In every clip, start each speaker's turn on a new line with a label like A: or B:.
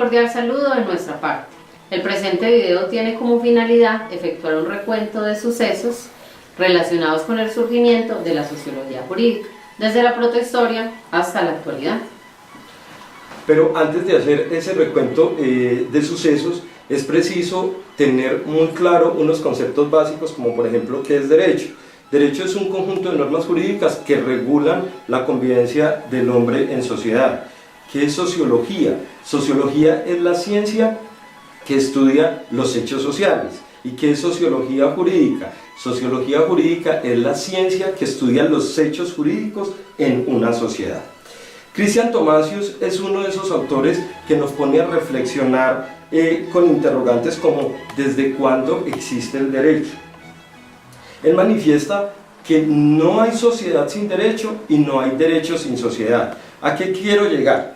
A: cordial saludo de nuestra parte. El presente video tiene como finalidad efectuar un recuento de sucesos relacionados con el surgimiento de la sociología jurídica, desde la protohistoria hasta la actualidad.
B: Pero antes de hacer ese recuento de sucesos, es preciso tener muy claro unos conceptos básicos, como por ejemplo, ¿qué es derecho? Derecho es un conjunto de normas jurídicas que regulan la convivencia del hombre en sociedad. ¿Qué es sociología? Sociología es la ciencia que estudia los hechos sociales. ¿Y qué es sociología jurídica? Sociología jurídica es la ciencia que estudia los hechos jurídicos en una sociedad. Cristian Thomasius es uno de esos autores que nos pone a reflexionar con interrogantes como ¿desde cuándo existe el derecho? Él manifiesta que no hay sociedad sin derecho y no hay derecho sin sociedad. ¿A qué quiero llegar?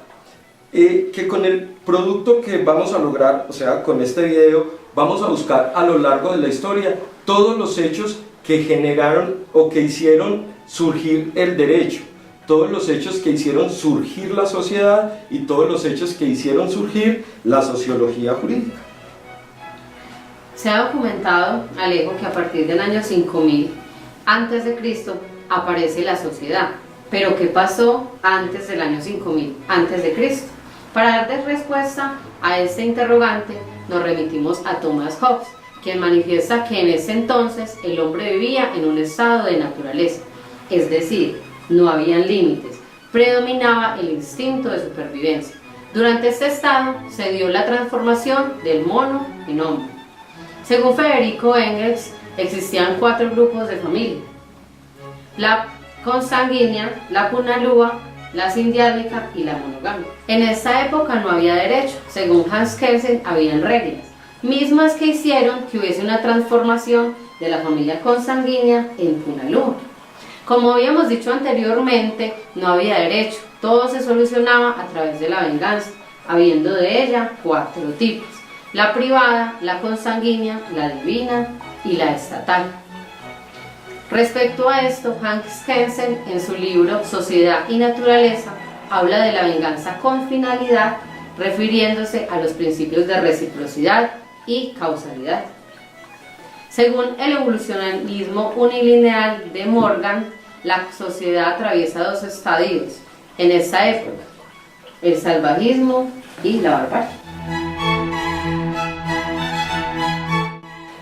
B: Que con el producto que vamos a lograr, o sea, con este video, vamos a buscar a lo largo de la historia todos los hechos que generaron o que hicieron surgir el derecho, todos los hechos que hicieron surgir la sociedad y todos los hechos que hicieron surgir la sociología jurídica.
A: Se ha documentado, Alejo, que a partir del año 5000 a.C. aparece la sociedad. Pero ¿qué pasó antes del año 5000 a.C.? Para dar respuesta a este interrogante nos remitimos a Thomas Hobbes, quien manifiesta que en ese entonces el hombre vivía en un estado de naturaleza, es decir, no habían límites, predominaba el instinto de supervivencia. Durante este estado se dio la transformación del mono en hombre. Según Federico Engels, existían 4 grupos de familia: la consanguínea, la cunalúa, la sindiálica y la monogámica. En esta época no había derecho, según Hans Kelsen habían reglas, mismas que hicieron que hubiese una transformación de la familia consanguínea en cunalúa. Como habíamos dicho anteriormente, no había derecho, todo se solucionaba a través de la venganza, habiendo de ella 4 tipos: la privada, la consanguínea, la divina y la estatal. Respecto a esto, Hans Kelsen, en su libro Sociedad y Naturaleza, habla de la venganza con finalidad, refiriéndose a los principios de reciprocidad y causalidad. Según el evolucionismo unilineal de Morgan, la sociedad atraviesa 2 estadios en esta época: el salvajismo y la barbarie.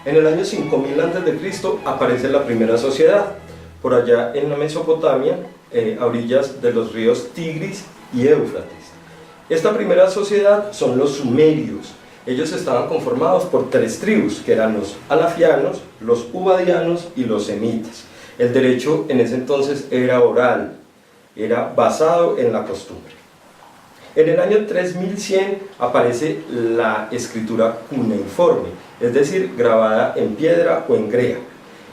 B: En el año 5000 a.C. aparece la primera sociedad, por allá en la Mesopotamia, a orillas de los ríos Tigris y Éufrates. Esta primera sociedad son los sumerios. Ellos estaban conformados por 3 tribus, que eran los alafianos, los ubadianos y los semitas. El derecho en ese entonces era oral, era basado en la costumbre. En el año 3100 aparece la escritura cuneiforme, es decir, grabada en piedra o en grea.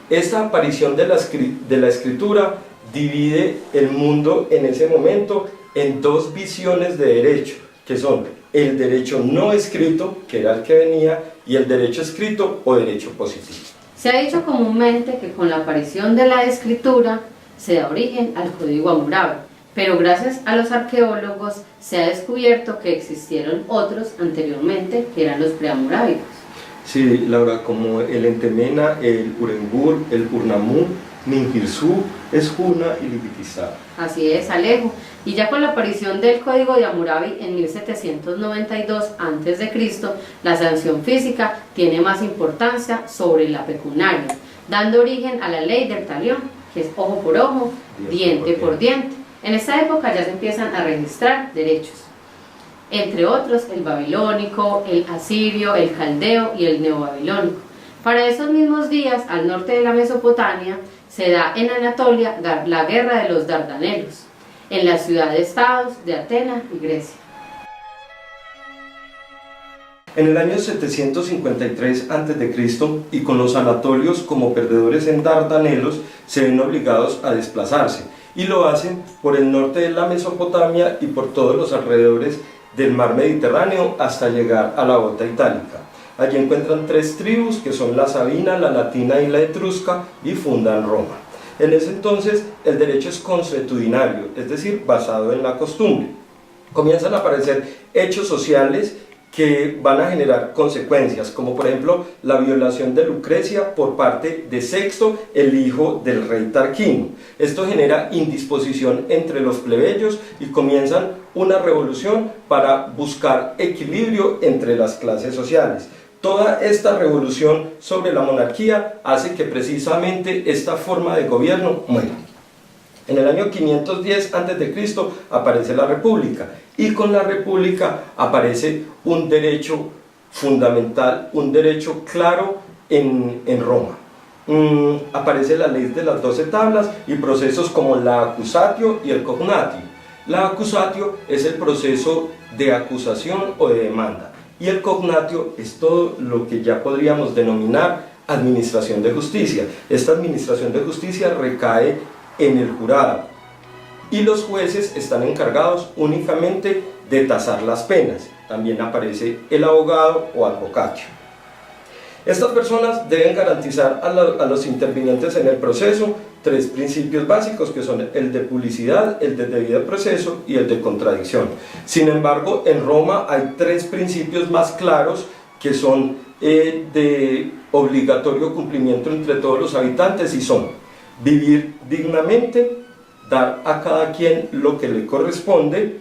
B: Esta aparición de la escritura divide el mundo en ese momento en 2 visiones de derecho, que son el derecho no escrito, que era el que venía, y el derecho escrito o derecho positivo.
A: Se ha dicho comúnmente que con la aparición de la escritura se da origen al Código Hammurabi, pero gracias a los arqueólogos se ha descubierto que existieron otros anteriormente que eran los prehammurabicos.
B: Sí, Laura, como el Entemena, el Urengur, el Urnamú, Ningirsú, Esjuna y Lipitisá.
A: Así es, Alejo. Y ya con la aparición del Código de Hammurabi en 1792 a.C., la sanción física tiene más importancia sobre la pecuniaria, dando origen a la ley del talión, que es ojo por ojo, diente por diente. En esta época ya se empiezan a registrar derechos, entre otros el babilónico, el asirio, el caldeo y el neobabilónico. Para esos mismos días, al norte de la Mesopotamia, se da en Anatolia la guerra de los Dardanelos, en las ciudades-estados de Atenas y Grecia.
B: En el año 753 a.C., y con los anatolios como perdedores en Dardanelos, se ven obligados a desplazarse, y lo hacen por el norte de la Mesopotamia y por todos los alrededores del mar Mediterráneo hasta llegar a la Bota Itálica. Allí encuentran 3 tribus, que son la sabina, la latina y la etrusca, y fundan Roma. En ese entonces el derecho es consuetudinario, es decir, basado en la costumbre. Comienzan a aparecer hechos sociales que van a generar consecuencias, como por ejemplo la violación de Lucrecia por parte de Sexto, el hijo del rey Tarquino. Esto genera indisposición entre los plebeyos y comienzan una revolución para buscar equilibrio entre las clases sociales. Toda esta revolución sobre la monarquía hace que precisamente esta forma de gobierno muera. En el año 510 a.C. aparece la República, y con la República aparece un derecho fundamental, un derecho claro en Roma. Aparece la ley de las 12 tablas y procesos como la accusatio y el cognatio. La accusatio es el proceso de acusación o de demanda, y el cognatio es todo lo que ya podríamos denominar administración de justicia. Esta administración de justicia recae en el jurado, y los jueces están encargados únicamente de tasar las penas. También aparece el abogado o advocatio. Estas personas deben garantizar a los intervinientes en el proceso 3 principios básicos, que son el de publicidad, el de debido proceso y el de contradicción. Sin embargo, en Roma hay 3 principios más claros que son de obligatorio cumplimiento entre todos los habitantes, y son: vivir dignamente, dar a cada quien lo que le corresponde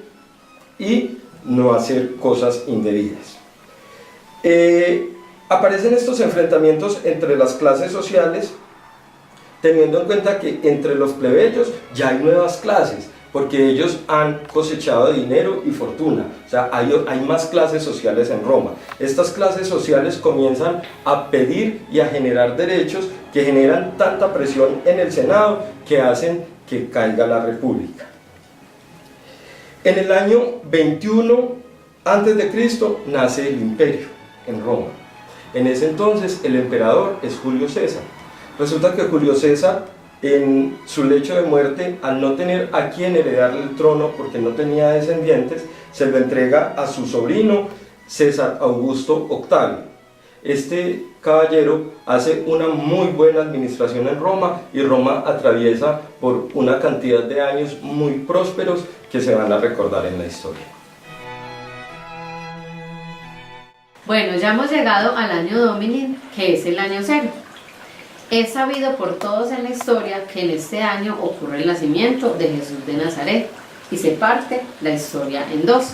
B: y no hacer cosas indebidas. Aparecen estos enfrentamientos entre las clases sociales, teniendo en cuenta que entre los plebeyos ya hay nuevas clases, porque ellos han cosechado dinero y fortuna. O sea, hay más clases sociales en Roma. Estas clases sociales comienzan a pedir y a generar derechos que generan tanta presión en el Senado que hacen que caiga la República. En el año 21 a.C. nace el imperio en Roma. En ese entonces el emperador es Julio César. Resulta que Julio César, en su lecho de muerte, al no tener a quien heredarle el trono porque no tenía descendientes, se lo entrega a su sobrino César Augusto Octavio. Este caballero hace una muy buena administración en Roma, y Roma atraviesa por una cantidad de años muy prósperos que se van a recordar en la historia.
A: Bueno, ya hemos llegado al año Domini, que es el año cero. Es sabido por todos en la historia que en este año ocurre el nacimiento de Jesús de Nazaret, y se parte la historia en 2.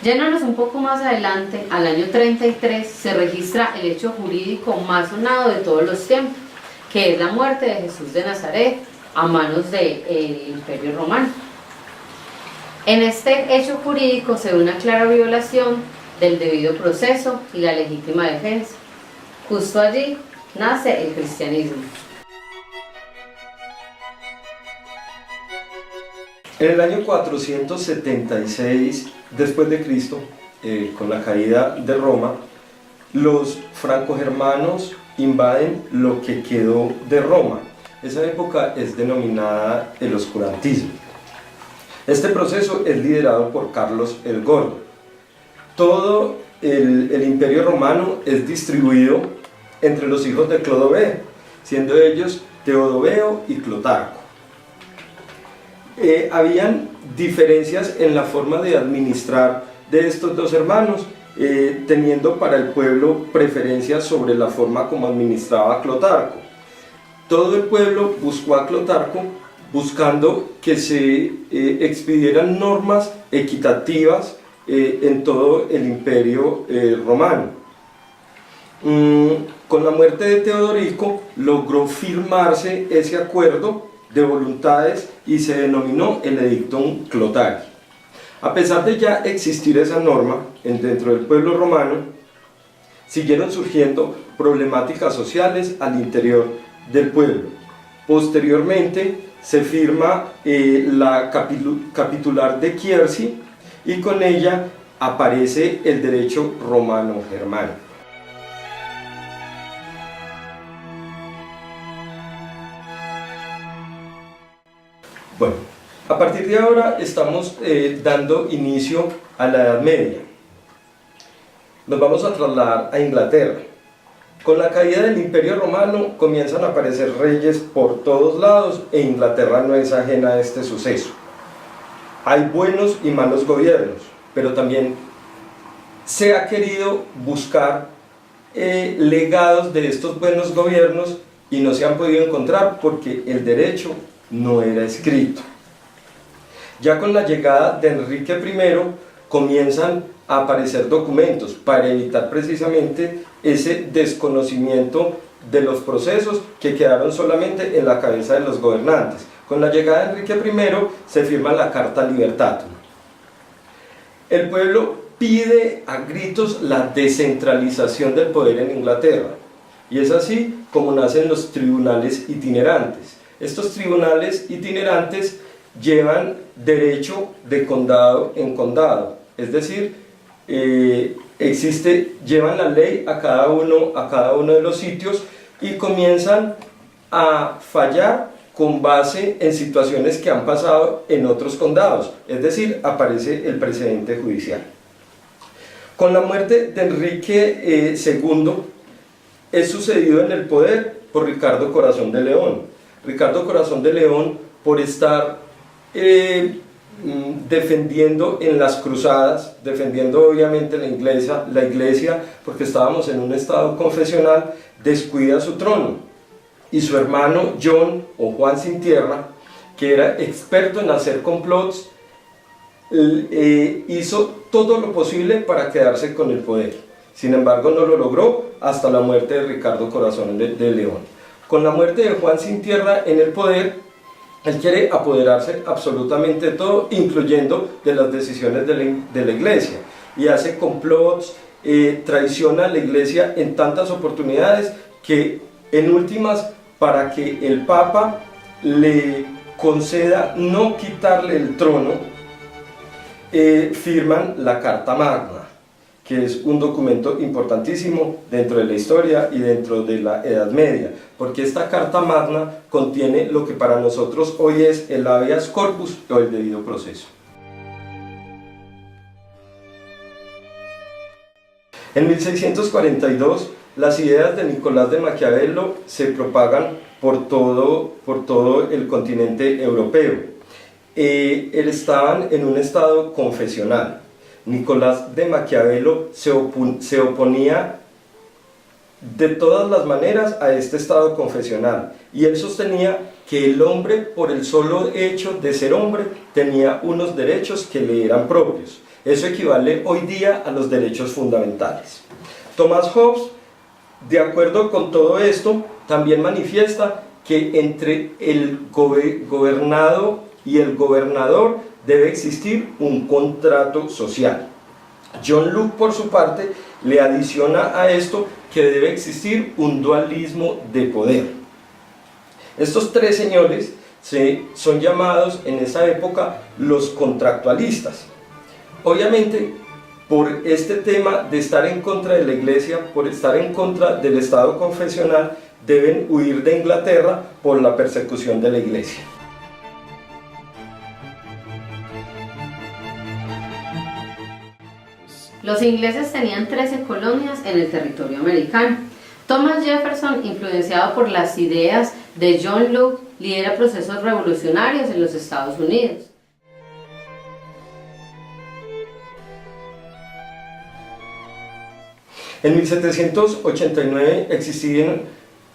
A: Yéndonos un poco más adelante, al año 33, se registra el hecho jurídico más sonado de todos los tiempos, que es la muerte de Jesús de Nazaret a manos del Imperio Romano. En este hecho jurídico se ve una clara violación del debido proceso y la legítima defensa. Justo allí nace el cristianismo.
B: En el año 476 después de Cristo, con la caída de Roma, los franco-germanos invaden lo que quedó de Roma. Esa época es denominada el oscurantismo. Este proceso es liderado por Carlos el Gordo. Todo el imperio romano es distribuido entre los hijos de Clodoveo, siendo ellos Teodoveo y Clotarco. Habían diferencias en la forma de administrar de estos dos hermanos, teniendo para el pueblo preferencias sobre la forma como administraba Clotarco. Todo el pueblo buscó a Clotarco buscando que se expidieran normas equitativas en todo el imperio romano. Con la muerte de Teodorico logró firmarse ese acuerdo de voluntades y se denominó el Edictum Clotari. A pesar de ya existir esa norma dentro del pueblo romano, siguieron surgiendo problemáticas sociales al interior del pueblo. Posteriormente se firma la capitular de Quierci, y con ella aparece el derecho romano-germánico. Bueno, a partir de ahora estamos dando inicio a la Edad Media. Nos vamos a trasladar a Inglaterra. Con la caída del Imperio Romano comienzan a aparecer reyes por todos lados, e Inglaterra no es ajena a este suceso. Hay buenos y malos gobiernos, pero también se ha querido buscar legados de estos buenos gobiernos y no se han podido encontrar porque el derecho no era escrito. Ya con la llegada de Enrique I comienzan a aparecer documentos para evitar precisamente ese desconocimiento de los procesos que quedaron solamente en la cabeza de los gobernantes. Con la llegada de Enrique I se firma la Carta Libertatum. El pueblo pide a gritos la descentralización del poder en Inglaterra, y es así como nacen los tribunales itinerantes. Estos tribunales itinerantes llevan derecho de condado en condado, es decir, llevan la ley a cada uno de los sitios y comienzan a fallar con base en situaciones que han pasado en otros condados, es decir, aparece el precedente judicial. Con la muerte de Enrique II es sucedido en el poder por Ricardo Corazón de León. Ricardo Corazón de León, por estar defendiendo en las cruzadas, defendiendo obviamente la iglesia, porque estábamos en un estado confesional, descuida su trono, y su hermano John o Juan Sin Tierra, que era experto en hacer complots, hizo todo lo posible para quedarse con el poder. Sin embargo, no lo logró hasta la muerte de Ricardo Corazón de León. Con la muerte de Juan Sin Tierra en el poder, él quiere apoderarse absolutamente de todo, incluyendo de las decisiones de la iglesia, y hace complots, traiciona a la iglesia en tantas oportunidades que en últimas, para que el Papa le conceda no quitarle el trono, firman la Carta Magna, que es un documento importantísimo dentro de la historia y dentro de la Edad Media, porque esta Carta Magna contiene lo que para nosotros hoy es el habeas corpus o el debido proceso. En 1642, las ideas de Nicolás de Maquiavelo se propagan por todo el continente europeo. Estaban en un estado confesional. Nicolás de Maquiavelo se oponía de todas las maneras a este estado confesional, y él sostenía que el hombre, por el solo hecho de ser hombre, tenía unos derechos que le eran propios. Eso equivale hoy día a los derechos fundamentales. Thomas Hobbes, de acuerdo con todo esto, también manifiesta que entre el gobernado y el gobernador debe existir un contrato social. John Locke, por su parte, le adiciona a esto que debe existir un dualismo de poder. Estos tres señores son llamados en esa época los contractualistas. Obviamente, por este tema de estar en contra de la iglesia, por estar en contra del estado confesional, deben huir de Inglaterra por la persecución de la iglesia.
A: Los ingleses tenían 13 colonias en el territorio americano. Thomas Jefferson, influenciado por las ideas de John Locke, lidera procesos revolucionarios en los Estados Unidos.
B: En 1789 existían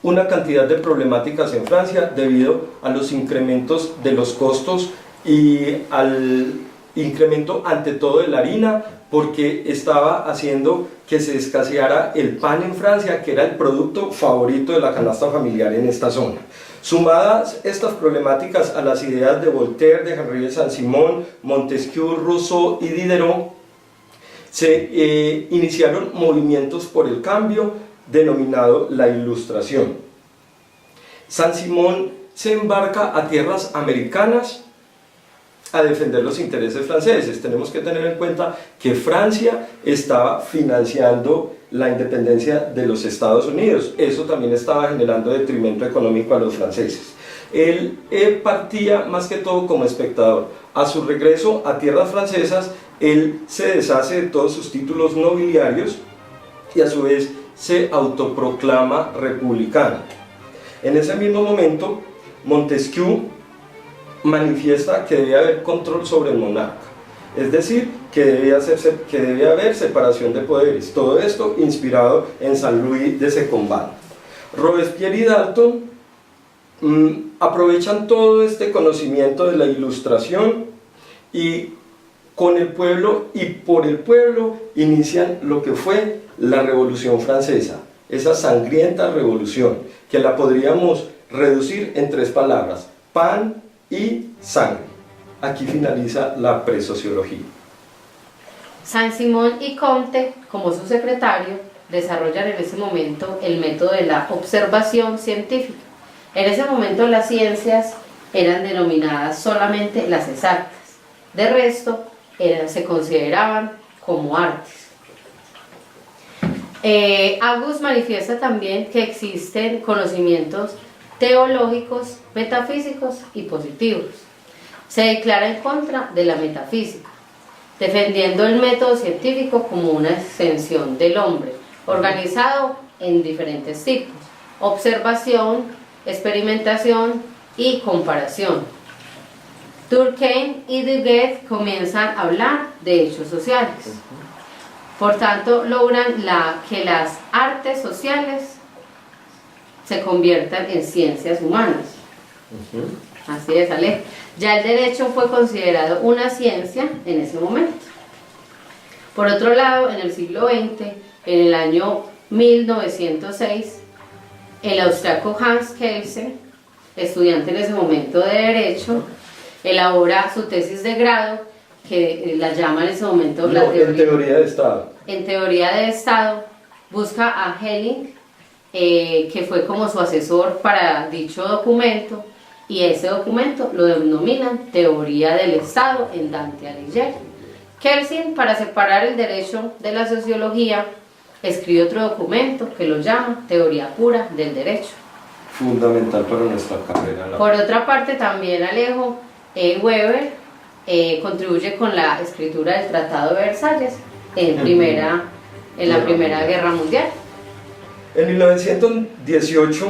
B: una cantidad de problemáticas en Francia debido a los incrementos de los costos y al incremento ante todo de la harina, porque estaba haciendo que se escaseara el pan en Francia, que era el producto favorito de la canasta familiar en esta zona. Sumadas estas problemáticas a las ideas de Voltaire, de Henri de Saint-Simon, Montesquieu, Rousseau y Diderot, se iniciaron movimientos por el cambio denominado la Ilustración. Saint-Simon se embarca a tierras americanas a defender los intereses franceses. Tenemos que tener en cuenta que Francia estaba financiando la independencia de los Estados Unidos. Eso también estaba generando detrimento económico a los franceses. Él partía más que todo como espectador. A su regreso a tierras francesas, él se deshace de todos sus títulos nobiliarios y a su vez se autoproclama republicano. En ese mismo momento, Montesquieu manifiesta que debe haber control sobre el monarca, es decir, que debe haber separación de poderes. Todo esto inspirado en San Luis de Secombán. Robespierre y Danton aprovechan todo este conocimiento de la Ilustración y con el pueblo y por el pueblo inician lo que fue la Revolución Francesa, esa sangrienta revolución que la podríamos reducir en 3 palabras: pan y sangre. Aquí finaliza la presociología.
A: Saint-Simon y Comte, como su secretario, desarrollan en ese momento el método de la observación científica. En ese momento las ciencias eran denominadas solamente las exactas, de resto se consideraban como artes. August manifiesta también que existen conocimientos teológicos, metafísicos y positivos. Se declara en contra de la metafísica, defendiendo el método científico como una extensión del hombre, organizado en diferentes tipos: observación, experimentación y comparación. Durkheim y Duguet comienzan a hablar de hechos sociales. Por tanto, logran que las artes sociales se conviertan en ciencias humanas. Así es, Ale. Ya el derecho fue considerado una ciencia en ese momento. Por otro lado, en el siglo XX, en el año 1906, el austriaco Hans Kelsen, estudiante en ese momento de Derecho, elabora su tesis de grado, que la llama en ese momento
B: en teoría de Estado.
A: En teoría de Estado, busca a Helling, que fue como su asesor para dicho documento, y ese documento lo denominan Teoría del Estado en Dante Alighieri. Kelsen, para separar el derecho de la sociología, escribe otro documento que lo llama Teoría Pura del Derecho.
B: Fundamental para nuestra carrera.
A: Por otra parte, también Alejo Weber contribuye con la escritura del Tratado de Versalles en la Primera Guerra Mundial.
B: En 1918,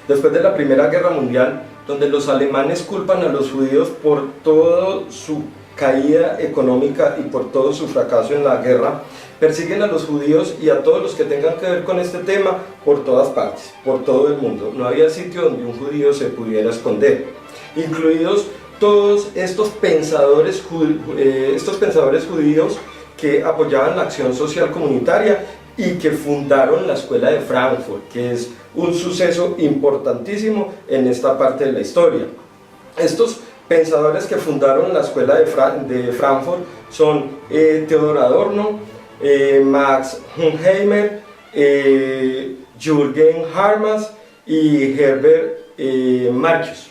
B: después de la Primera Guerra Mundial, donde los alemanes culpan a los judíos por toda su caída económica y por todo su fracaso en la guerra, persiguen a los judíos y a todos los que tengan que ver con este tema por todas partes, por todo el mundo. No había sitio donde un judío se pudiera esconder, incluidos todos estos pensadores judíos que apoyaban la acción social comunitaria y que fundaron la Escuela de Frankfurt, que es un suceso importantísimo en esta parte de la historia. Estos pensadores que fundaron la Escuela de Frankfurt son Theodor Adorno, Max Horkheimer, Jürgen Habermas y Herbert Marcuse.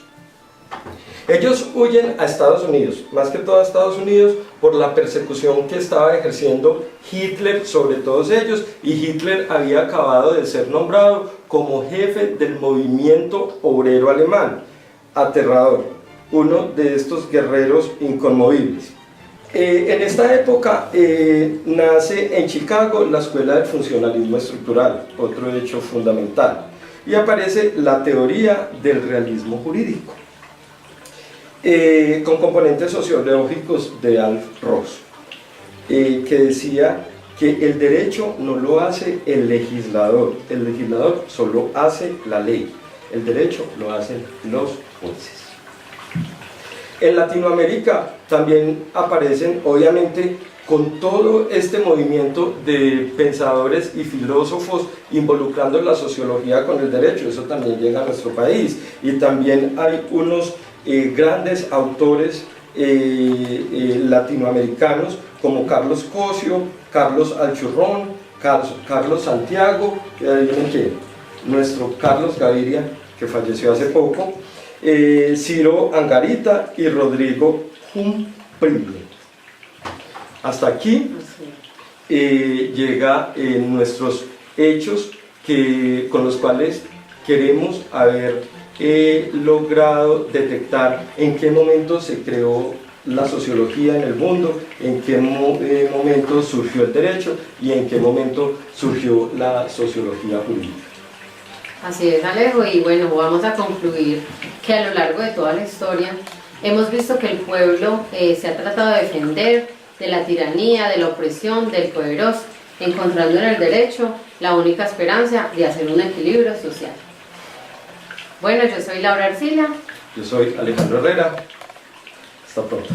B: Ellos huyen a Estados Unidos, más que todo a Estados Unidos, por la persecución que estaba ejerciendo Hitler sobre todos ellos, y Hitler había acabado de ser nombrado como jefe del movimiento obrero alemán. Aterrador, uno de estos guerreros inconmovibles. En esta época nace en Chicago la Escuela del Funcionalismo Estructural, otro hecho fundamental, y aparece la teoría del realismo jurídico, con componentes sociológicos de Alf Ross, que decía que el derecho no lo hace el legislador solo hace la ley, el derecho lo hacen los jueces. En Latinoamérica también aparecen, obviamente, con todo este movimiento de pensadores y filósofos involucrando la sociología con el derecho. Eso también llega a nuestro país, y también hay unos grandes autores latinoamericanos como Carlos Cosio, Carlos Alchurrón, Carlos Santiago, y adivinen quién, nuestro Carlos Gaviria, que falleció hace poco, Ciro Angarita y Rodrigo Humprille. Hasta aquí llega nuestros hechos con los cuales queremos haber logrado detectar en qué momento se creó la sociología en el mundo, en qué momento surgió el derecho y en qué momento surgió la sociología jurídica.
A: Así es, Alejo, y bueno, vamos a concluir que a lo largo de toda la historia Hemos visto que el pueblo se ha tratado de defender de la tiranía, de la opresión, del poderoso, encontrando en el derecho la única esperanza de hacer un equilibrio social. Bueno, yo soy Laura Arcila.
B: Yo soy Alejandro Herrera. Hasta pronto.